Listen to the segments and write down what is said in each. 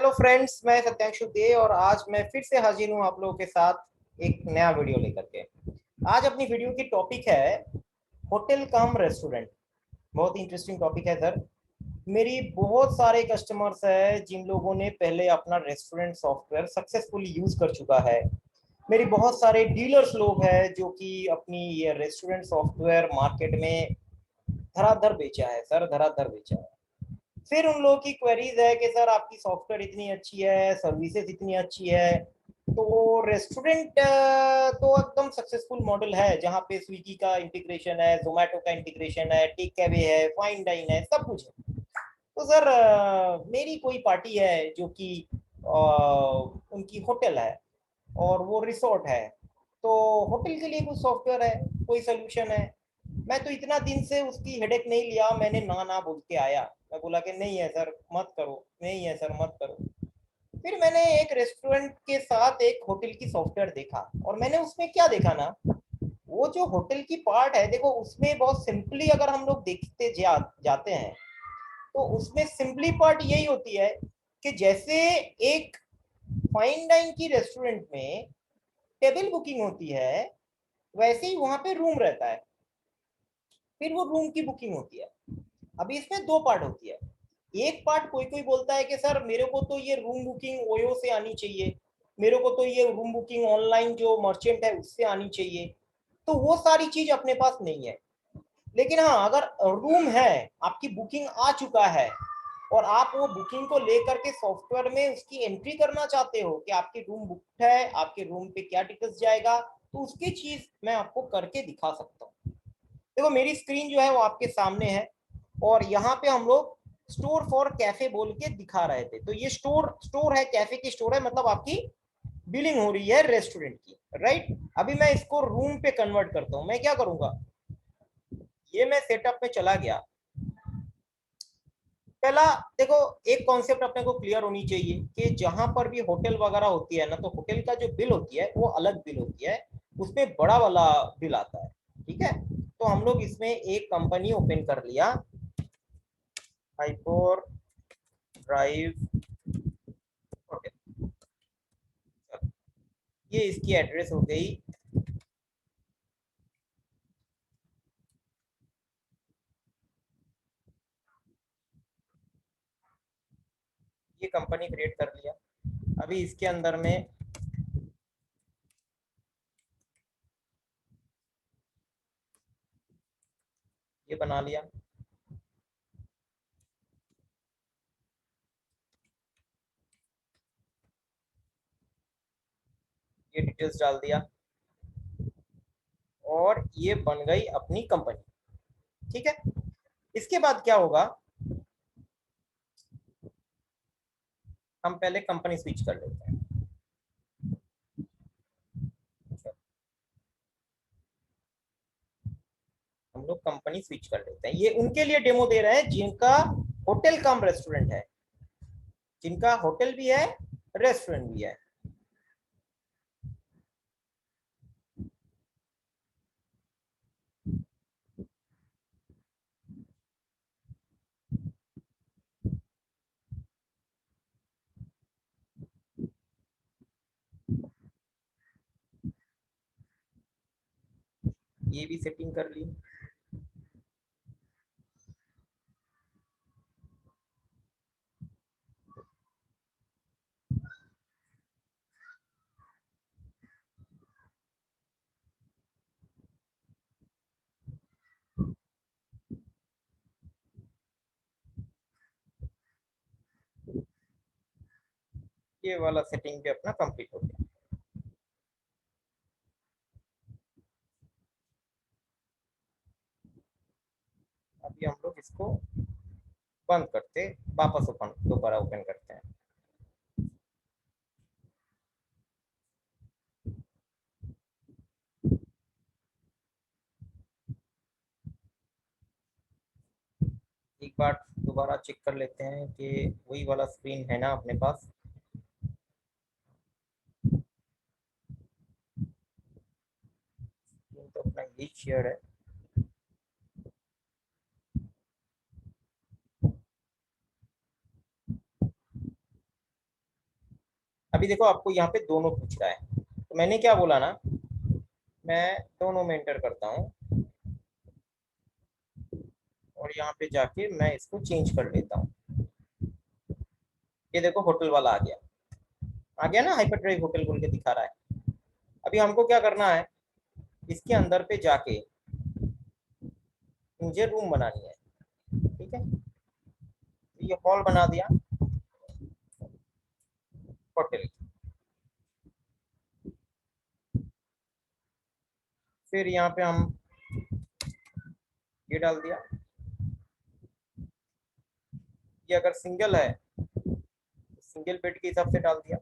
Hello friends, मैं सत्यांशु दे और आज मैं फिर से हाजिर हूँ आप लोगों के साथ एक नया वीडियो लेकर के। आज अपनी वीडियो की टॉपिक है होटल कम रेस्टोरेंट। बहुत ही इंटरेस्टिंग टॉपिक है सर। मेरी बहुत सारे कस्टमर्स हैं जिन लोगों ने पहले अपना रेस्टोरेंट सॉफ्टवेयर सक्सेसफुली यूज कर चुका है। मेरी बहुत सारे डीलर्स लोग हैं जो कि अपनी ये रेस्टोरेंट सॉफ्टवेयर मार्केट में धड़ाधड़ बेचा है सर, धड़ाधड़ बेचा है। फिर उन लोगों की क्वेरीज है कि सर आपकी सॉफ्टवेयर इतनी अच्छी है, सर्विसेज इतनी अच्छी है, तो रेस्टोरेंट तो एकदम सक्सेसफुल मॉडल है जहाँ पे स्विगी का इंटीग्रेशन है, जोमेटो का इंटीग्रेशन है, टेक अवे है, फाइन डाइन है, सब कुछ है। तो सर मेरी कोई पार्टी है जो कि उनकी होटल है और वो रिसोर्ट है, तो होटल के लिए कुछ सॉफ्टवेयर है, कोई सोल्यूशन है। मैं तो इतना दिन से उसकी हेडेक नहीं लिया, मैंने ना ना बोल के आया। मैं बोला कि नहीं है सर मत करो, नहीं है सर मत करो। फिर मैंने एक रेस्टोरेंट के साथ एक होटल की सॉफ्टवेयर देखा और मैंने उसमें क्या देखा ना, वो जो होटल की पार्ट है, देखो उसमें बहुत सिंपली अगर हम लोग देखते जाते हैं तो उसमें सिंपली पार्ट यही होती है कि जैसे एक फाइन डाइन की रेस्टोरेंट में टेबल बुकिंग होती है, वैसे ही वहां पे रूम रहता है, फिर वो रूम की बुकिंग होती है। अभी इसमें दो पार्ट होती है। एक पार्ट कोई कोई बोलता है कि सर मेरे को तो ये रूम बुकिंग ओयो से आनी चाहिए, मेरे को तो ये रूम बुकिंग ऑनलाइन जो मर्चेंट है उससे आनी चाहिए। तो वो सारी चीज अपने पास नहीं है। लेकिन हाँ, अगर रूम है, आपकी बुकिंग आ चुका है और आप वो बुकिंग को लेकर के सॉफ्टवेयर में उसकी एंट्री करना चाहते हो कि आपकी रूम बुक्ड है, आपके रूम पे क्या टिकट जाएगा, तो उसकी चीज मैं आपको करके दिखा सकता हूँ। देखो मेरी स्क्रीन जो है वो आपके सामने है और यहाँ पे हम लोग स्टोर फॉर कैफे बोल के दिखा रहे थे। तो ये स्टोर स्टोर है, कैफे की स्टोर है, मतलब आपकी बिलिंग हो रही है रेस्टोरेंट की, राइट। अभी मैं इसको रूम पे कन्वर्ट करता हूँ। मैं क्या करूंगा, ये मैं सेटअप में चला गया। पहला देखो, एक कॉन्सेप्ट अपने को क्लियर होनी चाहिए कि जहां पर भी होटल वगैरह होती है ना, तो होटल का जो बिल होती है वो अलग बिल होती है, उसमें बड़ा वाला बिल आता है। ठीक है, तो हम लोग इसमें एक कंपनी ओपन कर लिया, हाईपोर ड्राइव होटल। ये इसकी एड्रेस हो गई। ये कंपनी क्रिएट कर लिया। अभी इसके अंदर में ये बना लिया, ये डिटेल्स डाल दिया और ये बन गई अपनी कंपनी। ठीक है, इसके बाद क्या होगा, हम पहले कंपनी स्विच कर लेते हैं। हम लोग कंपनी स्विच कर लेते हैं। ये उनके लिए डेमो दे रहे हैं जिनका होटल कम रेस्टोरेंट है, जिनका होटल भी है, रेस्टोरेंट भी है। ये भी सेटिंग कर ली। ये वाला सेटिंग भी अपना कंप्लीट हो गया। अभी हम लोग इसको बंद करते, वापस ओपन दोबारा ओपन करते हैं। एक बार दोबारा चेक कर लेते हैं कि वही वाला स्क्रीन है ना अपने पास। स्क्रीन तो अपना यही शेयर है। अभी देखो आपको यहाँ पे दोनों पूछ रहा है, तो मैंने क्या बोला ना, मैं दोनों में एंटर करता हूँ और यहाँ पे जाके मैं इसको चेंज कर लेता हूँ। ये देखो होटल वाला आ गया ना, हाइपर ड्राइव होटल बोल के दिखा रहा है। अभी हमको क्या करना है, इसके अंदर पे जाके मुझे रूम बनानी है, ठीक है। तो ये हॉल बना दिया होटल। फिर यहाँ पे हम ये डाल दिया, ये अगर सिंगल है सिंगल बेड के हिसाब से डाल दिया।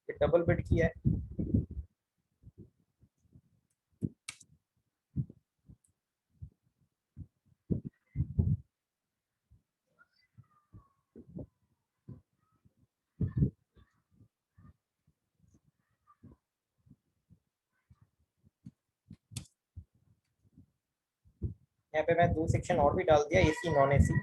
ये डबल बेड की है। यहाँ पे मैं दो सेक्शन और भी डाल दिया, एसी नॉन एसी।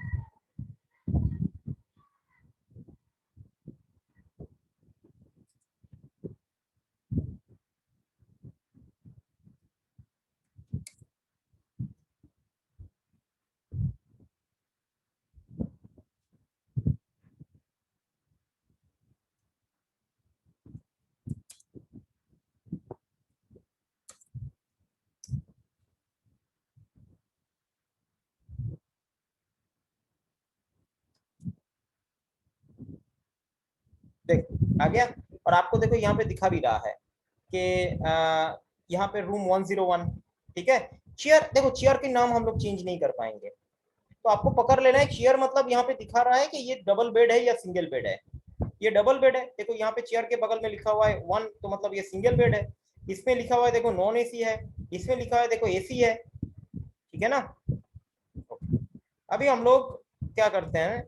देख आ गया। और आपको देखो यहाँ पे दिखा भी रहा है कि यहाँ पे रूम 101, ठीक है। चेयर देखो, चेयर के नाम हम लोग चेंज नहीं कर पाएंगे, तो आपको पकड़ लेना है चेयर मतलब यहाँ पे दिखा रहा है कि ये डबल बेड है या सिंगल बेड है। ये डबल बेड है, देखो यहाँ पे चेयर के बगल में लिखा हुआ है 1, तो मतलब ये सिंगल बेड है। इसमें लिखा हुआ है देखो नॉन एसी है, इसमें लिखा है देखो एसी है, ठीक है ना। अभी हम लोग क्या करते हैं,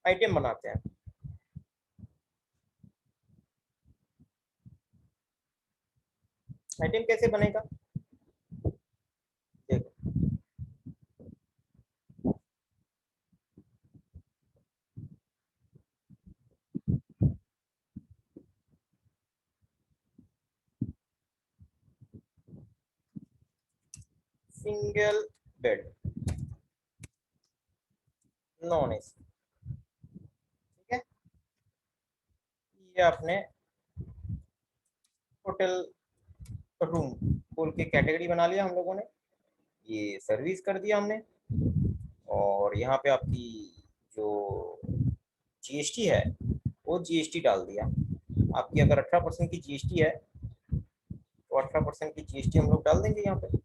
आइटम बनाते हैं। आइटम कैसे बनेगा, देखो सिंगल बेड नॉन एसी, ठीक है। ये आपने होटल रूम बोल के कैटेगरी बना लिया हम लोगों ने, ये सर्विस कर दिया हमने। और यहाँ पे आपकी जो जीएसटी है वो जीएसटी डाल दिया। आपकी अगर 18% की जीएसटी है तो 18% की जीएसटी हम लोग डाल देंगे यहाँ पे।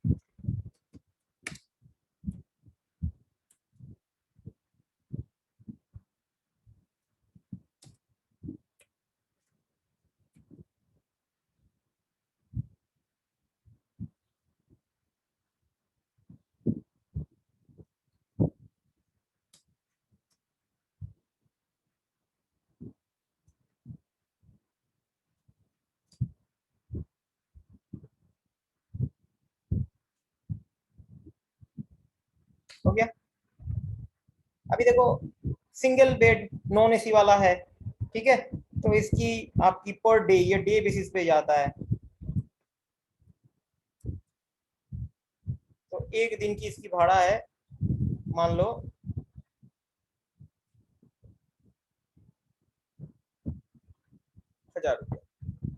हो गया। अभी देखो सिंगल बेड नॉन एसी वाला है, ठीक है। तो इसकी आपकी पर डे, ये डे बेसिस पे जाता है। तो एक दिन की इसकी भाड़ा है, मान लो 1000 रुपया।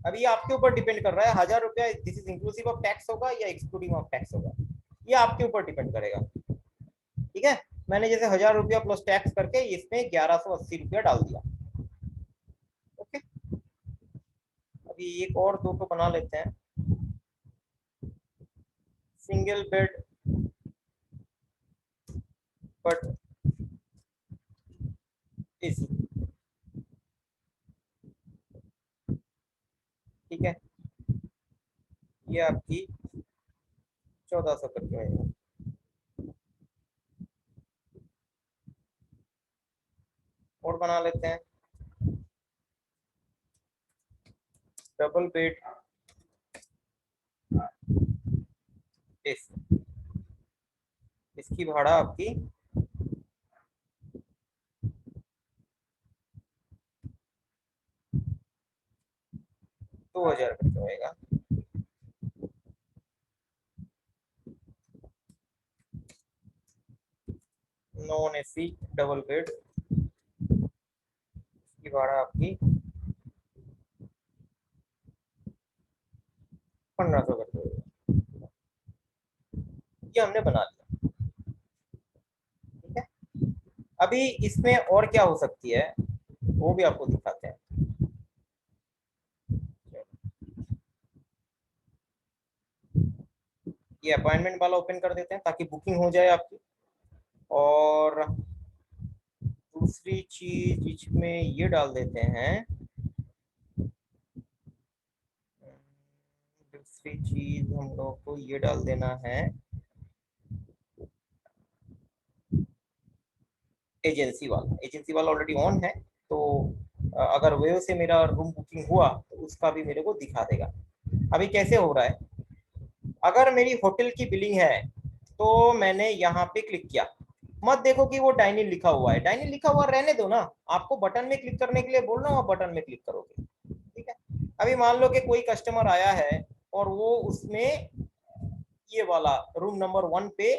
अभी ये आपके ऊपर डिपेंड कर रहा है, 1000 रुपया this is inclusive of tax होगा या एक्सक्लूडिंग ऑफ टैक्स होगा, ये आपके ऊपर डिपेंड करेगा, ठीक है। मैंने जैसे 1000 रुपया प्लस टैक्स करके इसमें 1180 रुपया डाल दिया। ओके, अभी एक और दो को बना लेते हैं। सिंगल बेड बट एसी, ठीक है, ये आपकी 1400 करके आएगा। और बना लेते हैं डबल बेड एसी, इसकी भाड़ा आपकी 2000 करके आएगा। नॉन एसी डबल बेड की भाड़ा आपकी 1500 करके आएगा। ये हमने बना लिया, ठीक है। अभी इसमें और क्या हो सकती है वो भी आपको दिखाते हैं। ये अपॉइंटमेंट वाला ओपन कर देते हैं ताकि बुकिंग हो जाए आपकी। और दूसरी चीज इसमें ये डाल देते हैं, दूसरी चीज हम लोग को ये डाल देना है एजेंसी वाला ऑलरेडी ऑन है, तो अगर वेव से मेरा रूम बुकिंग हुआ तो उसका भी मेरे को दिखा देगा। अभी कैसे हो रहा है, अगर मेरी होटल की बिलिंग है तो मैंने यहाँ पे क्लिक किया, मत देखो कि वो डाइनिंग लिखा हुआ है, डाइनिंग लिखा हुआ रहने दो ना, आपको बटन में क्लिक करने के लिए बोल रहा हूँ, आप बटन में क्लिक करोगे, ठीक है। अभी मान लो कि कोई कस्टमर आया है और वो उसमें ये वाला रूम नंबर 1 पे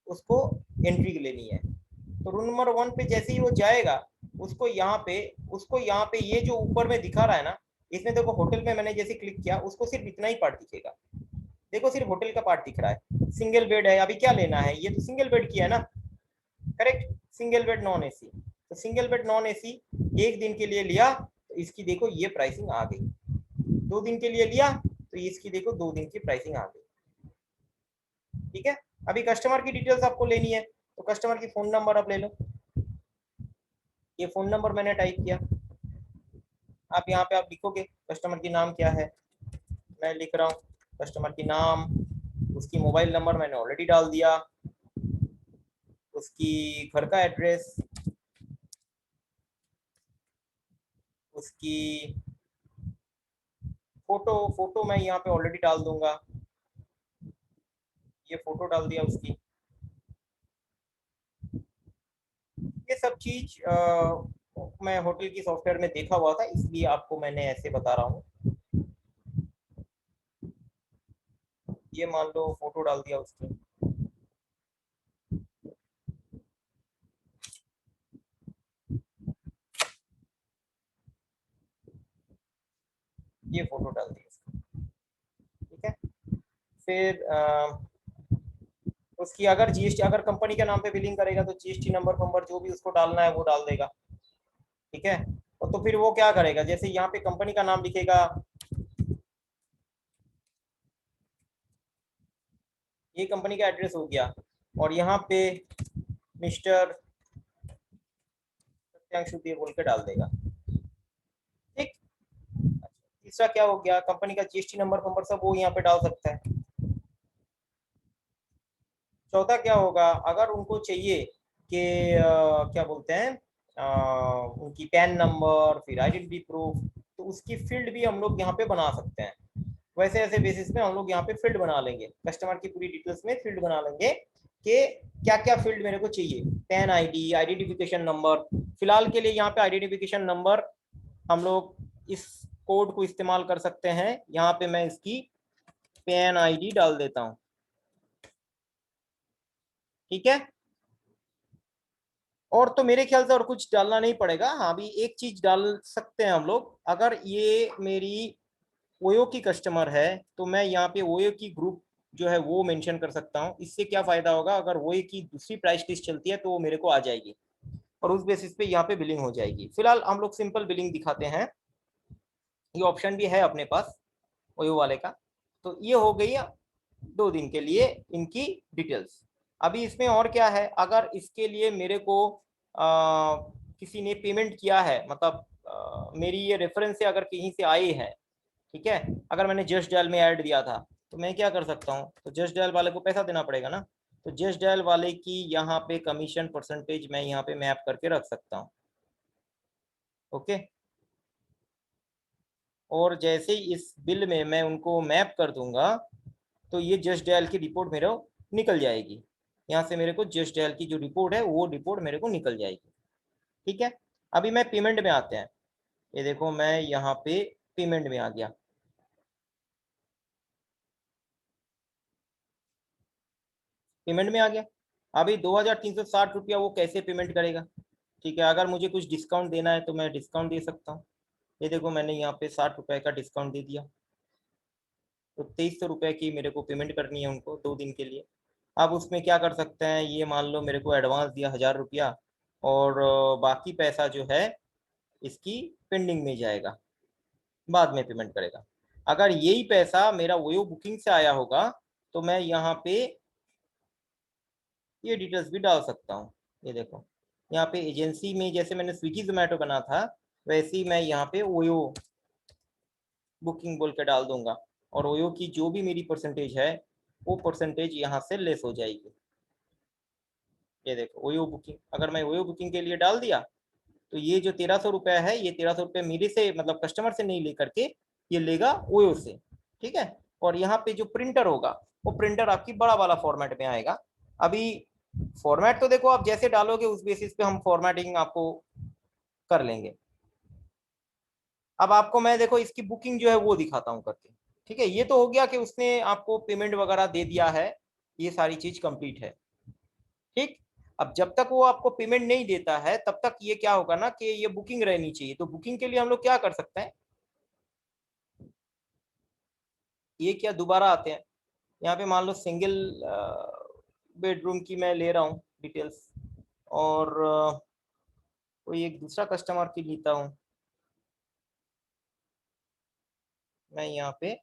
उसको एंट्री लेनी है, तो रूम नंबर 1 पे जैसे ही वो जाएगा उसको यहाँ पे ये जो ऊपर में दिखा रहा है ना, इसमें देखो होटल में मैंने जैसे क्लिक किया उसको सिर्फ इतना ही पार्ट दिखेगा। देखो सिर्फ होटल का पार्ट दिख रहा है, सिंगल बेड है, अभी क्या लेना है, ये तो सिंगल बेड की है ना, correct, single bed non AC, तो सिंगल बेड नॉन एसी एक दिन के लिए लिया तो इसकी देखो ये प्राइसिंग आ गई, 2 दिन के लिए लिया तो इसकी देखो 2 दिन की प्राइसिंग आ गई, ठीक है। अभी कस्टमर की डिटेल्स आपको लेनी है तो कस्टमर की फोन नंबर आप ले लो, ये फोन नंबर मैंने टाइप किया, आप यहाँ पे आप लिखोगे कस्टमर की नाम क्या है, मैं लिख रहा हूँ कस्टमर की नाम, उसकी मोबाइल नंबर मैंने ऑलरेडी डाल दिया, उसकी घर का एड्रेस, उसकी फोटो मैं यहाँ पे ऑलरेडी डाल दूंगा, ये फोटो डाल दिया उसकी, ये सब चीज मैं होटल की सॉफ्टवेयर में देखा हुआ था इसलिए आपको मैंने ऐसे बता रहा हूँ। ये मान लो फोटो डाल दिया उसकी, ये फोटो डाल दी उसकी, ठीक है। फिर उसकी अगर जीएसटी, अगर कंपनी के नाम पे बिलिंग करेगा तो जीएसटी नंबर वंबर जो भी उसको डालना है वो डाल देगा, ठीक है। और तो फिर वो क्या करेगा, जैसे यहाँ पे कंपनी का नाम लिखेगा, ये कंपनी का एड्रेस हो गया, और यहाँ पे मिस्टर सत्यांशु दे बोल के डाल देगा, ठीक। तीसरा क्या हो गया, कंपनी का जीएसटी नंबर वंबर सब वो यहाँ पे डाल सकता है। चौथा क्या होगा, अगर उनको चाहिए कि क्या बोलते हैं उनकी पैन नंबर फिर आइडेंटिटी प्रूफ, तो उसकी फील्ड भी हम लोग यहाँ पे बना सकते हैं। वैसे ऐसे बेसिस पे हम लोग यहाँ पे फील्ड बना लेंगे, कस्टमर की पूरी डिटेल्स में फील्ड बना लेंगे कि क्या क्या फील्ड मेरे को चाहिए, पैन आईडी, आइडेंटिफिकेशन नंबर, फिलहाल के लिए यहाँ पे आइडेंटिफिकेशन नंबर हम लोग इस कोड को इस्तेमाल कर सकते हैं, यहाँ पे मैं इसकी पैन आईडी डाल देता हूँ, ठीक है। और तो मेरे ख्याल से और कुछ डालना नहीं पड़ेगा, हाँ अभी एक चीज डाल सकते हैं हम लोग, अगर ये मेरी ओयो की कस्टमर है तो मैं यहाँ पे ओयो की ग्रुप जो है वो मेंशन कर सकता हूँ, इससे क्या फायदा होगा, अगर ओयो की दूसरी प्राइस लिस्ट चलती है तो वो मेरे को आ जाएगी और उस बेसिस पे यहाँ पे बिलिंग हो जाएगी। फिलहाल हम लोग सिंपल बिलिंग दिखाते हैं, ये ऑप्शन भी है अपने पास ओयो वाले का, तो ये हो गई 2 दिन के लिए इनकी डिटेल्स। अभी इसमें और क्या है, अगर इसके लिए मेरे को किसी ने पेमेंट किया है, मतलब मेरी ये रेफरेंस से अगर कहीं से आई है, ठीक है, अगर मैंने जस्ट डायल में ऐड दिया था तो मैं क्या कर सकता हूँ, तो जस्ट डायल वाले को पैसा देना पड़ेगा ना, तो जस्ट डायल वाले की यहाँ पे कमीशन परसेंटेज मैं यहाँ पे मैप करके रख सकता हूँ। ओके, और जैसे ही इस बिल में मैं उनको मैप कर दूंगा तो ये जस्ट डायल की रिपोर्ट मेरे निकल जाएगी, यहाँ से मेरे को जस्ट डायल की जो रिपोर्ट है वो रिपोर्ट मेरे को निकल जाएगी। ठीक है, अभी मैं पेमेंट में आते हैं, ये देखो मैं यहाँ पे पेमेंट में आ गया। पेमेंट में आ गया, अभी 2360 रुपया वो कैसे पेमेंट करेगा। ठीक है, अगर मुझे कुछ डिस्काउंट देना है तो मैं डिस्काउंट दे सकता हूँ। ये देखो मैंने यहाँ पे 60 रुपए का डिस्काउंट दे दिया, तो 2300 रुपये की मेरे को पेमेंट करनी है उनको 2 दिन के लिए। अब उसमें क्या कर सकते हैं, ये मान लो मेरे को एडवांस दिया 1000 रुपया, और बाकी पैसा जो है इसकी पेंडिंग में जाएगा, बाद में पेमेंट करेगा। अगर यही पैसा मेरा वो बुकिंग से आया होगा तो मैं यहाँ पे ये डिटेल्स भी डाल सकता हूँ। ये देखो यहाँ पे एजेंसी में जैसे मैंने स्विगी जोमेटो बना था, वैसे ही मैं यहाँ पे ओयो बुकिंग बोल के डाल दूंगा, और ओयो की जो भी मेरी परसेंटेज है वो परसेंटेज यहाँ से लेस हो जाएगी। ये देखो ओयो बुकिंग, अगर मैं ओयो बुकिंग के लिए डाल दिया तो ये जो 1300 रुपया है, ये 1300 रुपये मेरे से मतलब कस्टमर से नहीं लेकर के ये लेगा ओयो से। ठीक है, और यहाँ पे जो प्रिंटर होगा वो प्रिंटर आपकी बड़ा वाला फॉर्मेट में आएगा। अभी फॉर्मेट तो देखो आप जैसे डालोगे उस बेसिस पे हम फॉर्मेटिंग आपको कर लेंगे। अब आपको मैं देखो इसकी बुकिंग जो है वो दिखाता हूँ करके। ठीक है, ये तो हो गया कि उसने आपको पेमेंट वगैरह दे दिया है, ये सारी चीज कंप्लीट है। ठीक, अब जब तक वो आपको पेमेंट नहीं देता है तब तक ये क्या होगा ना कि ये बुकिंग रहनी चाहिए। तो बुकिंग के लिए हम लोग क्या कर सकते हैं, ये क्या दोबारा आते हैं, यहाँ पे मान लो सिंगल बेडरूम की मैं ले रहा हूँ डिटेल्स, और कोई एक दूसरा कस्टमर की लेता हूँ मैं, यहाँ पे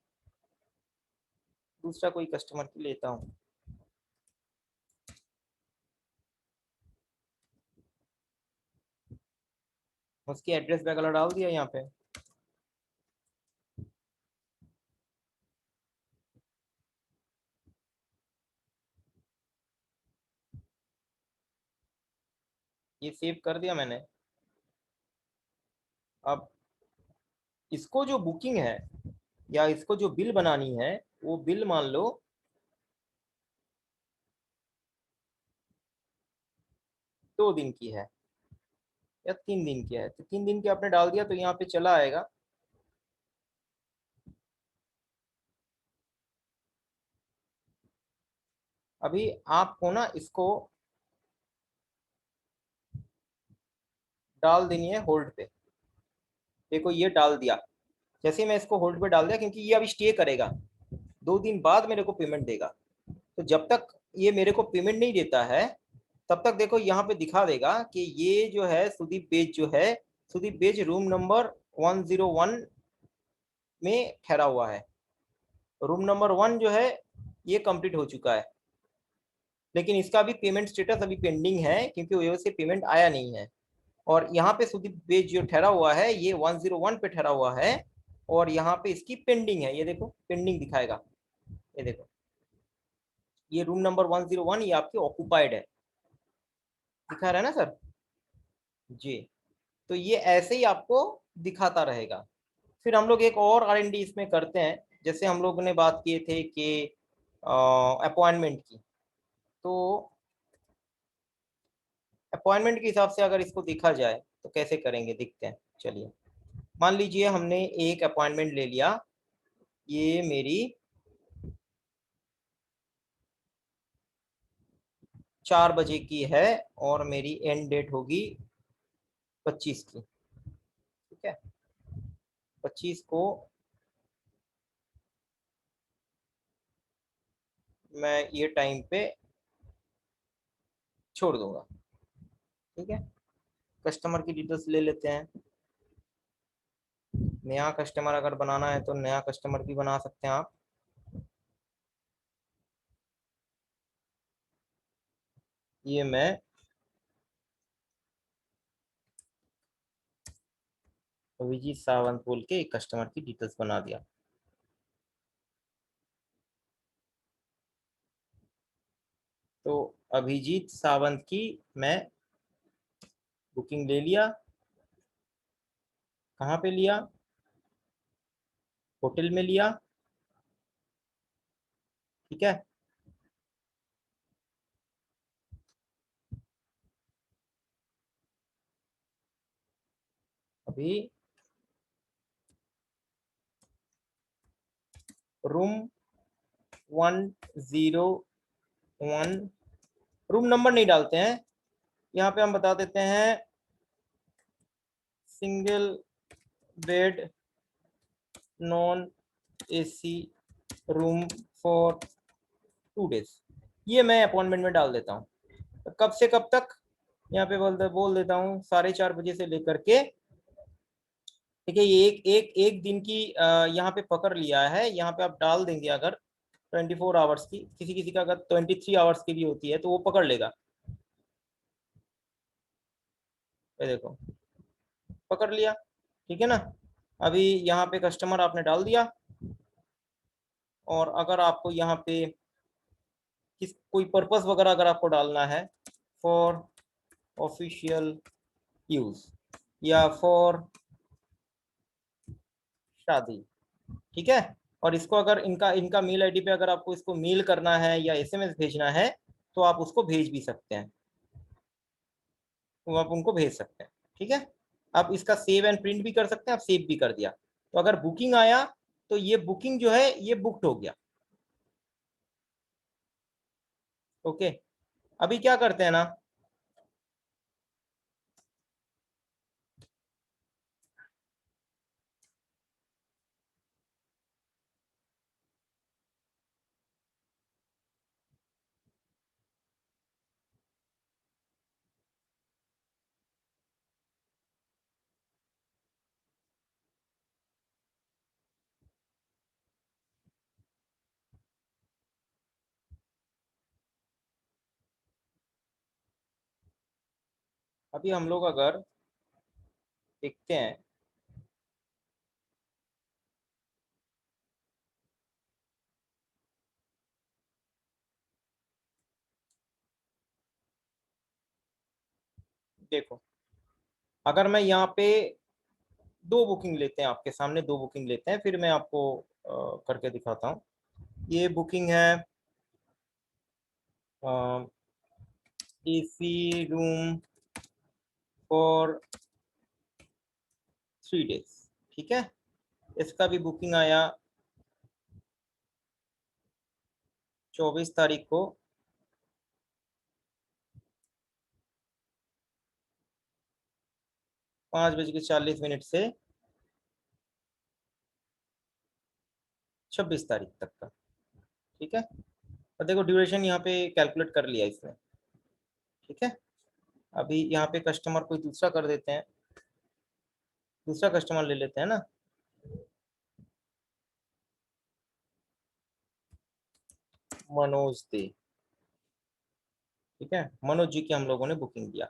दूसरा कोई कस्टमर की लेता हूँ। उसकी एड्रेस वगैरह डाल दिया यहाँ पे। ये सेव कर दिया मैंने। अब इसको जो बुकिंग है या इसको जो बिल बनानी है, वो बिल मान लो 2 दिन की है या 3 दिन की है, तो 3 दिन की आपने डाल दिया तो यहाँ पे चला आएगा। अभी आपको ना इसको डाल देनी है होल्ड पे। देखो ये डाल दिया, जैसे मैं इसको होल्ड पे डाल दिया, क्योंकि ये अभी स्टे करेगा, 2 दिन बाद मेरे को पेमेंट देगा। तो जब तक ये मेरे को पेमेंट नहीं देता है तब तक देखो यहाँ पे दिखा देगा कि ये जो है सुदीप बेज जो है, सुदीप बेज रूम नंबर 101 में ठहरा हुआ है। रूम नंबर 1 जो है ये कंप्लीट हो चुका है, लेकिन इसका भी पेमेंट स्टेटस अभी पेंडिंग है क्योंकि वो से पेमेंट आया नहीं है। और यहाँ पे सुदीप बेज जो ठहरा हुआ है ये 101 पे ठहरा हुआ है, और यहाँ पे इसकी पेंडिंग है, ये देखो पेंडिंग दिखाएगा। ये देखो ये रूम नंबर 101 ये आपकी ऑक्यूपाइड है, दिखा रहा है ना सर जी। तो ये ऐसे ही आपको दिखाता रहेगा। फिर हम लोग एक और R&D इसमें करते हैं, जैसे हम लोग ने बात किए थे कि अपॉइंटमेंट की, तो अपॉइंटमेंट के हिसाब से अगर इसको देखा जाए तो कैसे करेंगे देखते हैं। चलिए मान लीजिए हमने एक अपॉइंटमेंट ले लिया, ये मेरी 4 बजे की है और मेरी एंड डेट होगी 25 की। ठीक है, 25 को मैं ये टाइम पे छोड़ दूंगा। ठीक है, कस्टमर की डिटेल्स ले लेते हैं। नया कस्टमर अगर बनाना है तो नया कस्टमर भी बना सकते हैं आप। ये मैं अभिजीत सावंत बोल के एक कस्टमर की डिटेल्स बना दिया। तो अभिजीत सावंत की मैं बुकिंग ले लिया। कहाँ पे लिया? होटल में लिया। ठीक है। अभी रूम 101, रूम नंबर नहीं डालते हैं, यहाँ पे हम बता देते हैं single bed non AC room for 2 days. ये मैं अपॉइंटमेंट में डाल देता हूँ। तो कब से कब तक? यहाँ पे बोल देता हूँ 4:30 बजे से लेकर के, ठीक है, ये एक दिन की यहाँ पे पकड़ लिया है। यहाँ पे आप डाल देंगे अगर 24 आवर्स की, किसी किसी का अगर 23 आवर्स की भी होती है तो वो पकड़ लेगा। ये देखो, पकड़ लिया। ठीक है ना। अभी यहाँ पे कस्टमर आपने डाल दिया, और अगर आपको यहाँ पे किस कोई पर्पस वगैरह अगर आपको डालना है, फॉर ऑफिशियल यूज या फॉर शादी, ठीक है, और इसको अगर इनका इनका मेल आईडी पे अगर आपको इसको मेल करना है या एसएमएस भेजना है तो आप उसको भेज भी सकते हैं, तो आप उनको भेज सकते हैं। ठीक है। आप इसका सेव एंड प्रिंट भी कर सकते हैं। आप सेव भी कर दिया, तो अगर बुकिंग आया तो ये बुकिंग जो है ये बुक्ड हो गया। ओके। अभी क्या करते हैं ना, अभी हम लोग अगर देखते हैं, देखो, अगर मैं यहाँ पे दो बुकिंग लेते हैं, आपके सामने दो बुकिंग लेते हैं, फिर मैं आपको करके दिखाता हूँ। ये बुकिंग है एसी रूम फॉर 3 डेज। ठीक है। इसका भी बुकिंग आया 24 तारीख को 5:40 से 26 तारीख तक का। ठीक है। और देखो ड्यूरेशन यहाँ पे कैलकुलेट कर लिया इसने। ठीक है। अभी यहाँ पे कस्टमर कोई दूसरा कर देते हैं, दूसरा कस्टमर ले लेते हैं ना। मनोज दे। ठीक है, मनोज जी की हम लोगों ने बुकिंग दिया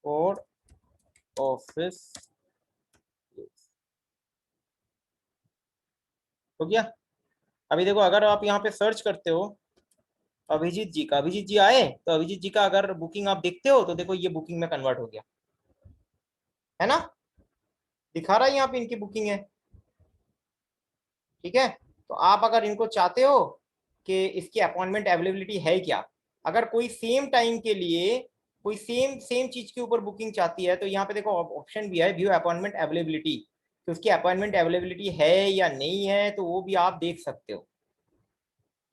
और ऑफिस हो गया। अभी देखो, अगर आप यहाँ पे सर्च करते हो अभिजीत जी का, अभिजीत जी आए तो अभिजीत जी का अगर बुकिंग आप देखते हो तो देखो ये बुकिंग में कन्वर्ट हो गया, है ना। दिखा रहा है यहाँ पे इनकी बुकिंग है। ठीक है। तो आप अगर इनको चाहते हो कि इसकी अपॉइंटमेंट अवेलेबिलिटी है क्या, अगर कोई सेम टाइम के लिए कोई सेम सेम चीज के ऊपर बुकिंग चाहती है तो यहाँ पे देखो ऑप्शन भी है व्यू अपॉइंटमेंट अवेलेबिलिटी, तो उसकी अपॉइंटमेंट अवेलेबिलिटी है या नहीं है तो वो भी आप देख सकते हो।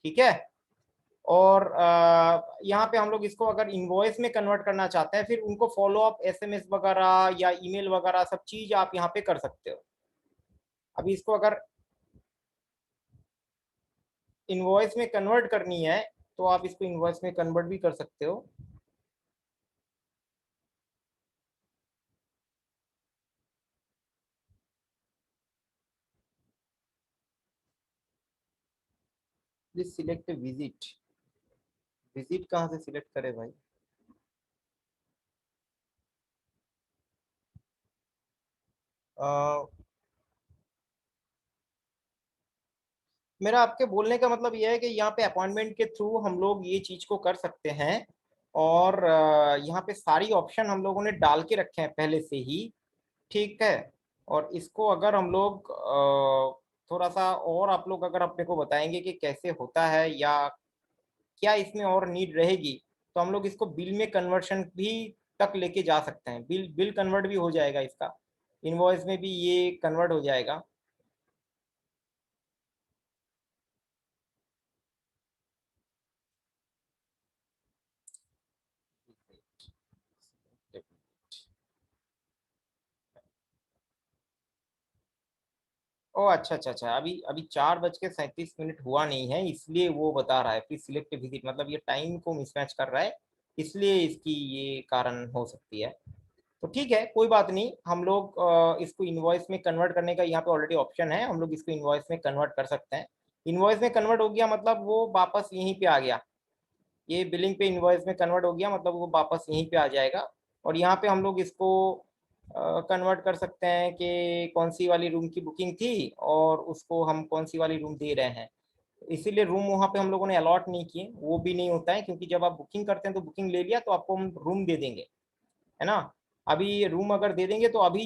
ठीक है। और यहाँ पे हम लोग इसको अगर इनवॉइस में कन्वर्ट करना चाहते हैं, फिर उनको फॉलो अप एसएमएस वगैरह या ईमेल वगैरह सब चीज आप यहाँ पे कर सकते हो। अभी इसको अगर इनवॉइस में कन्वर्ट करनी है तो आप इसको इनवॉइस में कन्वर्ट भी कर सकते हो। Please select visit. विजिट कहाँ से सिलेक्ट करे भाई? अ, मेरा आपके बोलने का मतलब यह है कि यहाँ पे अपॉइंटमेंट के थ्रू हम लोग ये चीज को कर सकते हैं। और यहाँ पे सारी ऑप्शन हम लोगों ने डाल के रखे हैं पहले से ही। ठीक है। और इसको अगर हम लोग थोड़ा सा और आप लोग अगर अपने को बताएंगे कि कैसे होता है या क्या इसमें और नीड रहेगी, तो हम लोग इसको बिल में कन्वर्शन भी तक लेके जा सकते हैं। बिल बिल कन्वर्ट भी हो जाएगा इसका, इनवॉइस में भी ये कन्वर्ट हो जाएगा। ओ अच्छा अच्छा अच्छा, अभी अभी 4:37 हुआ नहीं है, इसलिए वो बता रहा है प्लीज सिलेक्ट विजिट, मतलब ये टाइम को मिसमैच कर रहा है, इसलिए इसकी ये कारण हो सकती है। तो ठीक है, कोई बात नहीं। हम लोग इसको इनवॉइस में कन्वर्ट करने का यहाँ पे ऑलरेडी ऑप्शन है, हम लोग इसको इनवॉइस में कन्वर्ट कर सकते हैं। इनवॉइस में कन्वर्ट हो गया मतलब वो वापस यहीं पे आ गया। ये बिलिंग पे इनवॉइस में कन्वर्ट हो गया मतलब वो वापस यहीं पे आ जाएगा। और यहाँ पे हम लोग इसको कन्वर्ट कर सकते हैं कि कौन सी वाली रूम की बुकिंग थी और उसको हम कौन सी वाली रूम दे रहे हैं। इसीलिए रूम वहाँ पे हम लोगों ने अलॉट नहीं किए, वो भी नहीं होता है, क्योंकि जब आप बुकिंग करते हैं तो बुकिंग ले लिया तो आपको हम रूम दे देंगे, है ना। अभी रूम अगर दे देंगे तो अभी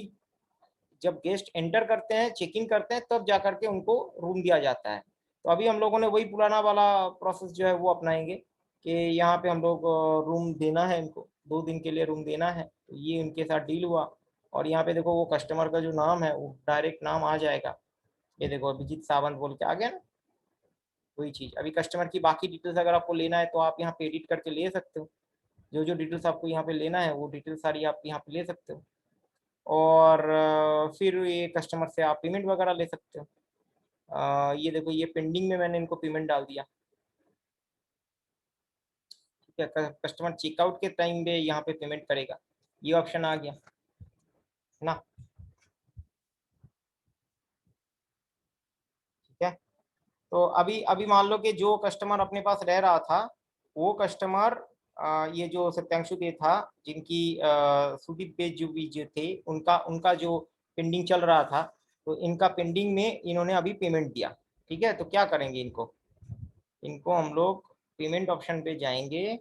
जब गेस्ट एंटर करते हैं, चेक इन करते हैं, तब जा करके उनको रूम दिया जाता है। तो अभी हम लोगों ने वही पुराना वाला प्रोसेस जो है वो अपनाएंगे कि यहाँ पे हम लोग रूम देना है इनको, 2 दिन के लिए रूम देना है, तो ये उनके साथ डील हुआ। और यहाँ पे देखो वो कस्टमर का जो नाम है वो डायरेक्ट नाम आ जाएगा। ये देखो अभिजीत सावंत बोल के आ गया ना, वही चीज़। अभी कस्टमर की बाकी डिटेल्स अगर आपको लेना है तो आप यहाँ पे एडिट करके ले सकते हो। जो जो डिटेल्स आपको यहाँ पे लेना है वो डिटेल्स सारी आप यहाँ पे ले सकते हो। और फिर ये कस्टमर से आप पेमेंट वगैरह ले सकते हो। ये देखो ये पेंडिंग में मैंने इनको पेमेंट डाल दिया। ठीक है, कस्टमर चेकआउट के टाइम पे यहाँ पे पेमेंट करेगा, ये ऑप्शन आ गया, है ना। ठीक है। तो अभी अभी मान लो कि जो कस्टमर अपने पास रह रहा था, वो कस्टमर ये जो सत्यांशु दे था, जिनकी सुदीप पे जो भी जो थे, उनका उनका जो पेंडिंग चल रहा था, तो इनका पेंडिंग में इन्होंने अभी पेमेंट दिया। ठीक है, तो क्या करेंगे इनको, इनको हम लोग पेमेंट ऑप्शन पे जाएंगे।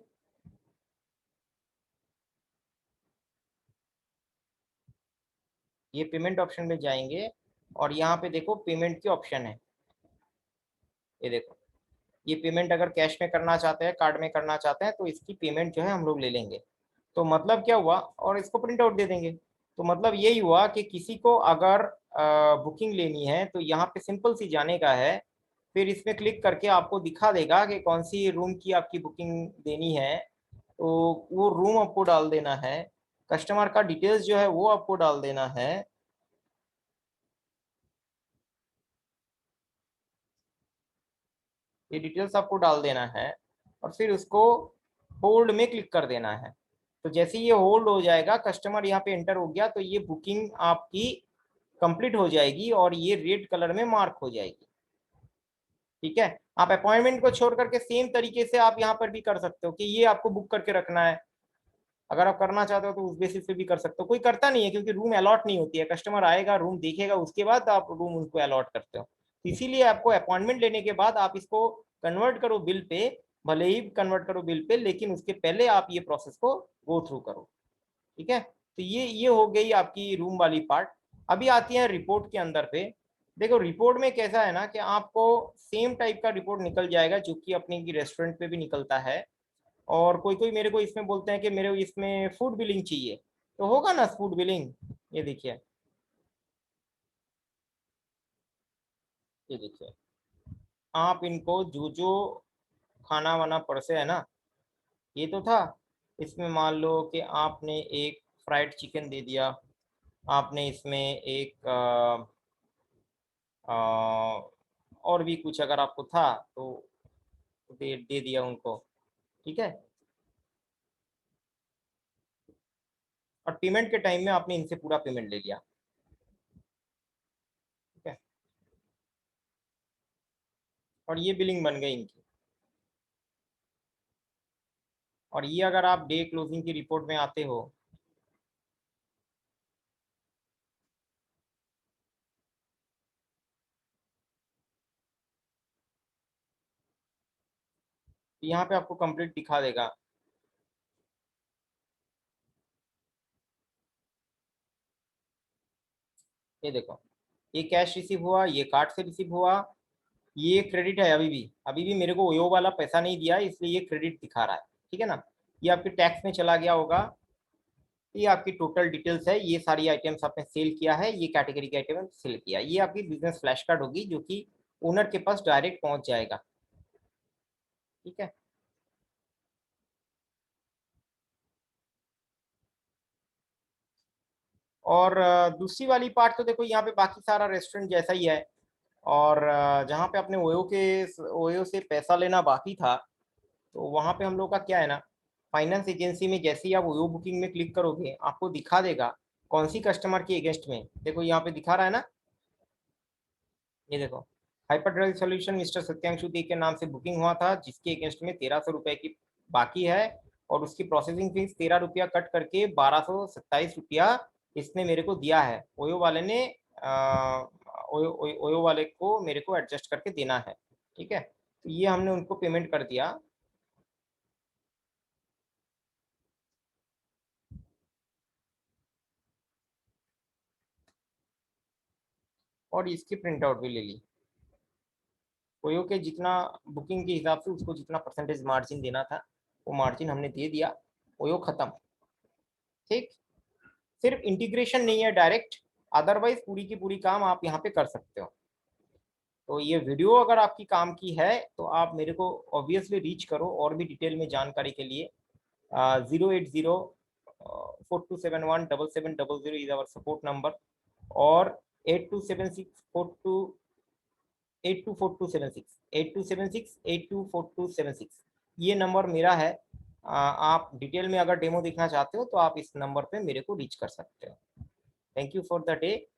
ये पेमेंट ऑप्शन पे जाएंगे और यहाँ पे देखो पेमेंट की ऑप्शन है। ये देखो, ये पेमेंट अगर कैश में करना चाहते हैं, कार्ड में करना चाहते हैं, तो इसकी पेमेंट जो है हम लोग ले लेंगे। तो मतलब क्या हुआ, और इसको प्रिंट आउट दे देंगे। तो मतलब यही हुआ कि किसी को अगर बुकिंग लेनी है तो यहाँ पे सिंपल सी जाने का है, फिर इसमें क्लिक करके आपको दिखा देगा कि कौन सी रूम की आपकी बुकिंग देनी है। तो वो रूम आपको डाल देना है, कस्टमर का डिटेल्स जो है वो आपको डाल देना है। ये डिटेल्स आपको डाल देना है और फिर उसको होल्ड में क्लिक कर देना है। तो जैसे ये होल्ड हो जाएगा, कस्टमर यहाँ पे एंटर हो गया, तो ये बुकिंग आपकी कंप्लीट हो जाएगी और ये रेड कलर में मार्क हो जाएगी। ठीक है। आप अपॉइंटमेंट को छोड़ करके सेम तरीके से आप यहाँ पर भी कर सकते हो कि ये आपको बुक करके रखना है। अगर आप करना चाहते हो तो उस बेसिस पे भी कर सकते हो, कोई करता नहीं है क्योंकि रूम अलॉट नहीं होती है। कस्टमर आएगा, रूम देखेगा, उसके बाद आप रूम उनको अलॉट करते हो। इसीलिए आपको अपॉइंटमेंट लेने के बाद आप इसको कन्वर्ट करो बिल पे, भले ही कन्वर्ट करो बिल पे, लेकिन उसके पहले आप ये प्रोसेस को गो थ्रू करो। ठीक है, तो ये हो गई आपकी रूम वाली पार्ट। अभी आती है रिपोर्ट के अंदर पे। देखो रिपोर्ट में कैसा है ना कि आपको सेम टाइप का रिपोर्ट निकल जाएगा जो कि अपने की रेस्टोरेंट पे भी निकलता है। और कोई कोई मेरे को इसमें बोलते हैं कि मेरे को इसमें फूड बिलिंग चाहिए, तो होगा ना फूड बिलिंग। ये देखिए, ये देखिए, आप इनको जो जो खाना वाना परसे है ना, ये तो था। इसमें मान लो कि आपने एक फ्राइड चिकन दे दिया, आपने इसमें एक और भी कुछ अगर आपको था तो दे दिया उनको। ठीक है। और पेमेंट के टाइम में आपने इनसे पूरा पेमेंट ले लिया। ठीक है। और ये बिलिंग बन गई इनकी। और ये अगर आप डे क्लोजिंग की रिपोर्ट में आते हो, तो यहाँ पे आपको कंप्लीट दिखा देगा। ये देखो, ये कैश रिसीव हुआ, ये कार्ड से रिसीव हुआ, ये क्रेडिट है। अभी भी मेरे को ओयो वाला पैसा नहीं दिया, इसलिए ये क्रेडिट दिखा रहा है। ठीक है ना। ये आपके टैक्स में चला गया होगा। ये आपकी टोटल डिटेल्स है, ये सारी आइटम्स आपने सेल किया है, ये कैटेगरी के आइटम सेल किया। ये आपकी बिजनेस फ्लैश कार्ड होगी जो कि ओनर के पास डायरेक्ट पहुंच जाएगा। ठीक है। और दूसरी वाली पार्ट तो देखो, यहाँ पे बाकी सारा रेस्टोरेंट जैसा ही है। और जहाँ पे अपने ओयो से पैसा लेना बाकी था, तो वहाँ पे हम लोग का क्या है ना, फाइनेंस एजेंसी में जैसे ही आप ओयो बुकिंग में क्लिक करोगे, आपको दिखा देगा कौन सी कस्टमर के अगेंस्ट में। देखो यहाँ पे दिखा रहा है ना, ये देखो, hyper drive solution mister Satyanshu Dey के नाम से बुकिंग हुआ था, जिसके अगेंस्ट में 1300 रुपए की बाकी है। और उसकी प्रोसेसिंग फीस 13 रुपया कट करके 1227 रुपया इसने मेरे को दिया है। ओयो वाले ने ओयो वाले को मेरे को एडजस्ट करके देना है। ठीक है, तो ये हमने उनको पेमेंट कर दिया। और इसकी प्रिंट आउट भी ले ली। ओयो के जितना बुकिंग के हिसाब से उसको जितना परसेंटेज मार्जिन देना था, वो मार्जिन हमने दे दिया। ओयो खत्म। ठीक। सिर्फ इंटीग्रेशन नहीं है डायरेक्ट, अदरवाइज पूरी की पूरी काम आप यहाँ पे कर सकते हो। तो ये वीडियो अगर आपकी काम की है तो आप मेरे को ऑब्वियसली रीच करो, और भी डिटेल में जानकारी के लिए 080 4271 7700 इज आवर सपोर्ट नंबर। और 8276 ये नंबर मेरा है। आप डिटेल में अगर डेमो देखना चाहते हो तो आप इस नंबर पे मेरे को रीच कर सकते हो। Thank you for the day.